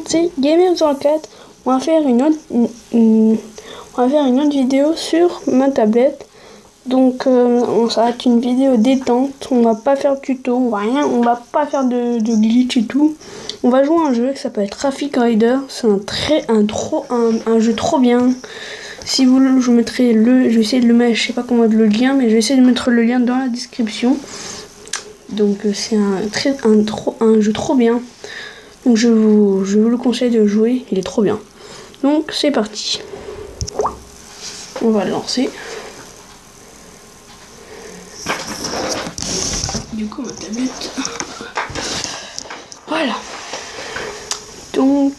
c'est Gamer04. On va faire une autre vidéo sur ma tablette. Donc ça va être une vidéo détente. On va pas faire de tuto, on va pas faire de glitch et tout. On va jouer à un jeu qui s'appelle Traffic Rider. C'est un jeu trop bien. Si vous voulez, je mettrai je vais essayer de le mettre, je sais pas comment mettre le lien, mais je vais essayer de mettre le lien dans la description. Donc c'est un jeu trop bien. Donc je vous le conseille de jouer, il est trop bien. Donc c'est parti. On va le lancer. Du coup ma tablette. Voilà. Donc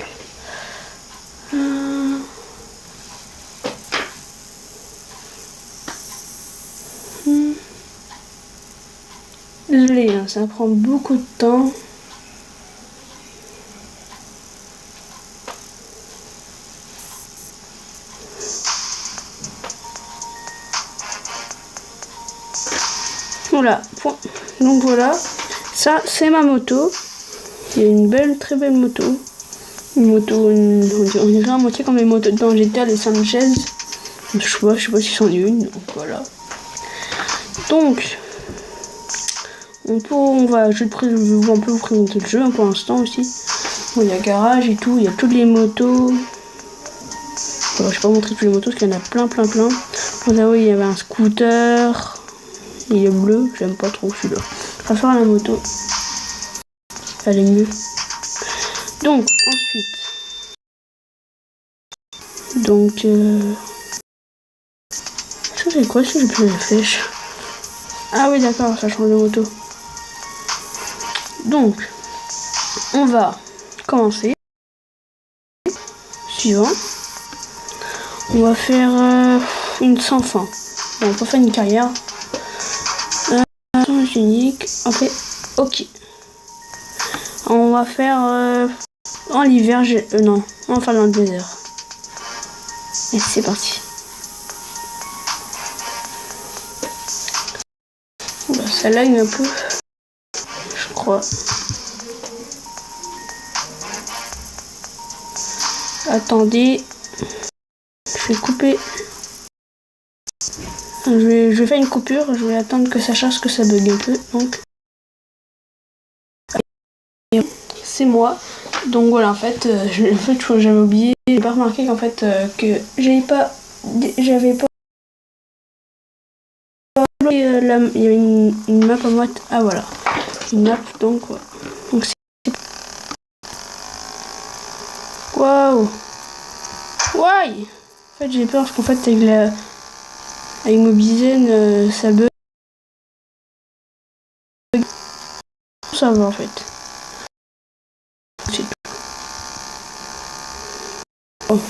désolé, hein, ça prend beaucoup de temps. Voilà, donc voilà, ça c'est ma moto. Il y a une très belle moto. Une moto, on dirait à moitié comme les motos dans GTA, les Sanchez. Je sais pas si c'en est une, donc voilà. Donc, je vais un peu vous présenter le jeu hein, pour l'instant aussi. Bon, il y a garage et tout, il y a toutes les motos. Alors, je vais pas montrer toutes les motos parce qu'il y en a plein. Vous savez, il y avait un scooter. Il est bleu, j'aime pas trop celui-là. Je préfère la moto. Elle est mieux. Donc, ensuite. Ça c'est quoi si j'ai plus la flèche? Ah oui d'accord, ça change de moto. Donc, on va commencer. Suivant. On va faire une sans fin. On va pas faire une carrière. Unique. Ok. Ok. On va faire en l'hiver. Non, on va faire dans le désert. Et c'est parti. Oula, ça lag un peu. Je crois. Attendez. Je vais couper. Je vais faire une coupure. Je vais attendre que ça charge, que ça bug un peu. Donc. C'est moi. Donc voilà, en fait, j'avais oublié. J'ai pas remarqué qu'en fait, que j'avais pas. Il y avait une map en mode. Ah voilà. Une map, donc ouais. Donc c'est. Waouh! Why? En fait, j'ai peur parce qu'en fait, avec Mobizen, ça bug. Ça va en fait. C'est tout. Oh.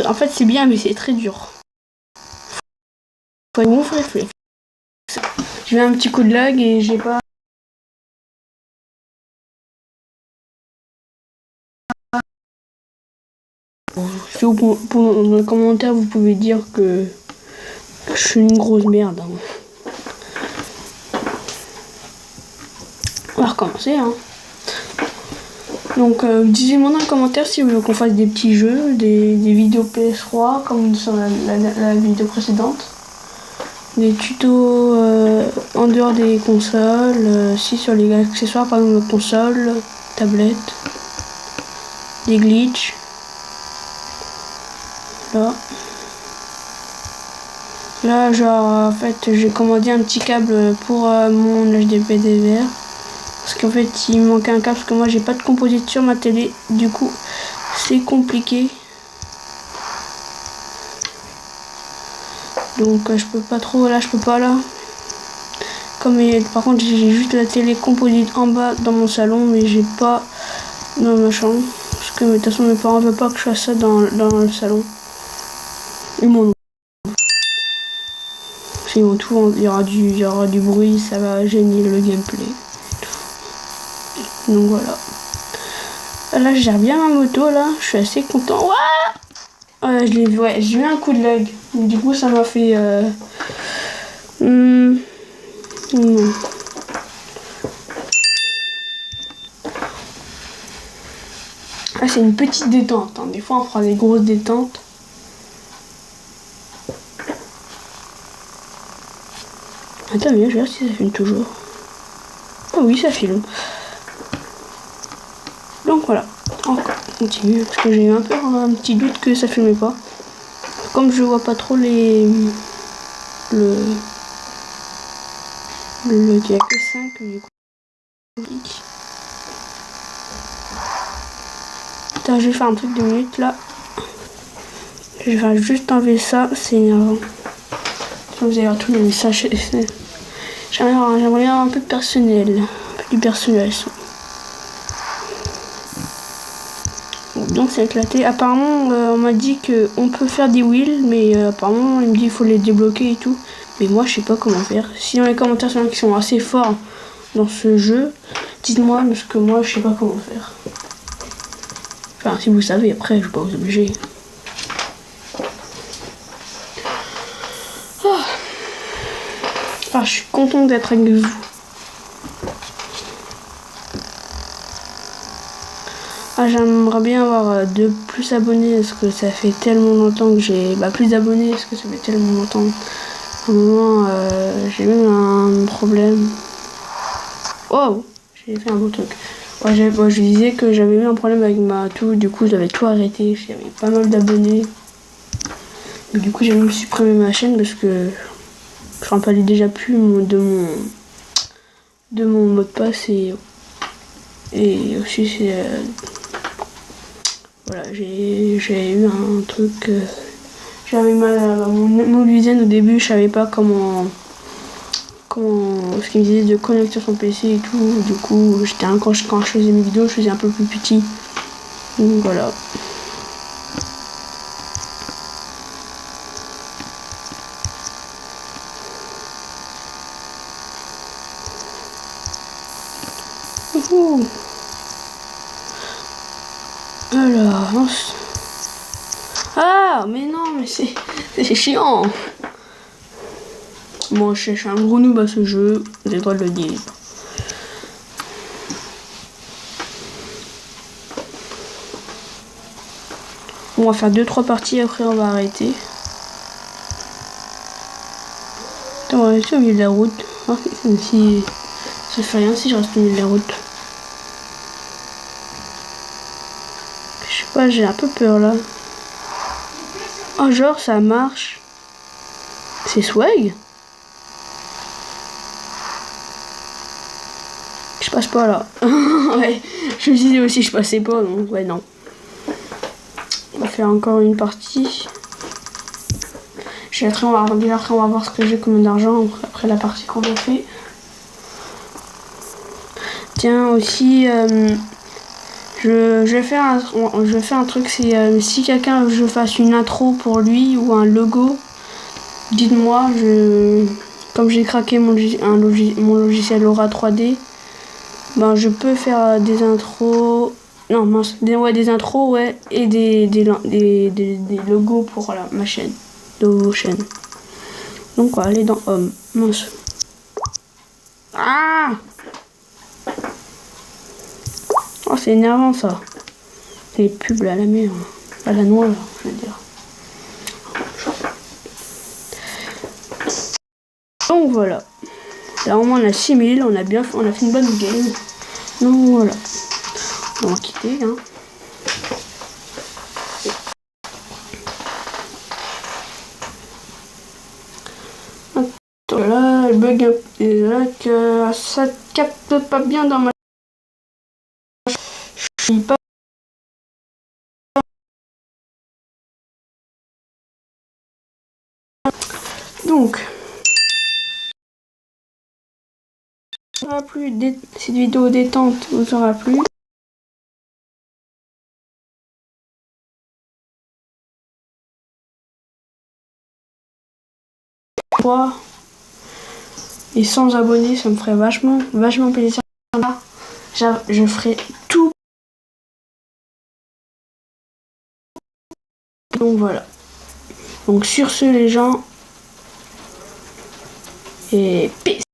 En fait, c'est bien, mais c'est très dur. Faut être bon réflexe. J'ai eu un petit coup de lag et j'ai pas. Si dans les commentaires, vous pouvez dire que je suis une grosse merde. Hein. On va recommencer. Hein. Donc, dites-moi dans les commentaires si vous voulez qu'on fasse des petits jeux, des vidéos PS3 comme sur la vidéo précédente. Des tutos en dehors des consoles, si sur les accessoires, par exemple console, tablette, des glitches. Là, genre, en fait, j'ai commandé un petit câble pour mon HDP DVR. Parce qu'en fait, il me manquait un câble, parce que moi, j'ai pas de composite sur ma télé. Du coup, c'est compliqué. Donc, je peux pas trop, là, je peux pas, là. Par contre, j'ai juste la télé composite en bas dans mon salon, mais j'ai pas dans ma chambre. Parce que, de toute façon, mes parents veulent pas que je fasse ça dans le salon. Ils m'en tout, il y aura du bruit, ça va gêner le gameplay. Donc voilà. Là, je gère bien ma moto, là. Je suis assez content. J'ai eu un coup de lag. Du coup, ça m'a fait... Là c'est une petite détente, hein. Des fois on fera des grosses détentes. Attends, mais je vais voir si ça filme toujours. Oh oui, ça filme. Donc voilà, on continue, parce que j'ai eu un peu un petit doute que ça filmait pas. Comme je vois pas trop le il y a que 5 du coup. Attends, je vais faire un truc de minutes là. Je vais juste enlever ça, c'est énervant. Vous allez voir tous les messages. J'aimerais bien un peu de personnel. Un peu du personnel. Donc c'est éclaté. Apparemment on m'a dit qu'on peut faire des wheels, mais apparemment il me dit qu'il faut les débloquer et tout. Mais moi je sais pas comment faire. Si dans les commentaires il y en a qui sont assez forts dans ce jeu, dites-moi, parce que moi je sais pas comment faire. Enfin si vous savez, après je vais pas vous obliger. Ah, je suis contente d'être avec vous. Ah, j'aimerais bien avoir plus abonnés, parce que ça fait tellement longtemps que j'ai... plus d'abonnés, parce que ça fait tellement longtemps. À un moment, j'ai eu un problème. Oh, j'ai fait un beau truc. Ouais, je disais que j'avais eu un problème avec ma tout, du coup j'avais tout arrêté, j'avais pas mal d'abonnés. Du coup j'ai même supprimé ma chaîne parce que je ne rappelais déjà plus de mon mot de passe et aussi c'est voilà, j'ai eu un truc, j'avais mal à mon usine au début, je savais pas comment ce qu'il me disait de connecter son PC et tout. Du coup quand je faisais mes vidéos, je faisais un peu plus petit, donc voilà. Alors, ah, mais non, mais c'est chiant. Moi, je suis un gros noob à ce jeu, vous avez le droit de le dire. On va faire 2-3 parties, après on va arrêter. Attends, on va rester au milieu de la route. Ah, si ça fait rien si je reste au milieu de la route. Je sais pas, j'ai un peu peur là. Oh, genre ça marche. C'est swag. Je passe pas là. Ouais, je me disais aussi je passais pas, donc ouais non. On va faire encore une partie. Après on va voir ce que j'ai comme d'argent après la partie qu'on a fait. Tiens aussi je fais un truc, c'est si quelqu'un veut que je fasse une intro pour lui ou un logo, dites-moi. Comme j'ai craqué mon logiciel Aura 3D, ben je peux faire des intros. Non mince, des intros, ouais, et des logos pour ma chaîne, de vos chaînes. Donc on va aller dans Home. Mince. Ah! Oh, c'est énervant ça. Les pubs là, la merde. À la noix, je veux dire. Donc voilà. Là au moins on a 6000, on a fait une bonne game. Donc voilà. On va quitter, hein. Là, le bug est là que ça capte pas bien dans ma... Je suis pas... Donc... ça aura plu, cette vidéo détente vous aura plu. Et sans abonnés, ça me ferait vachement plaisir. Je ferai tout. Donc voilà. Donc sur ce les gens, et peace.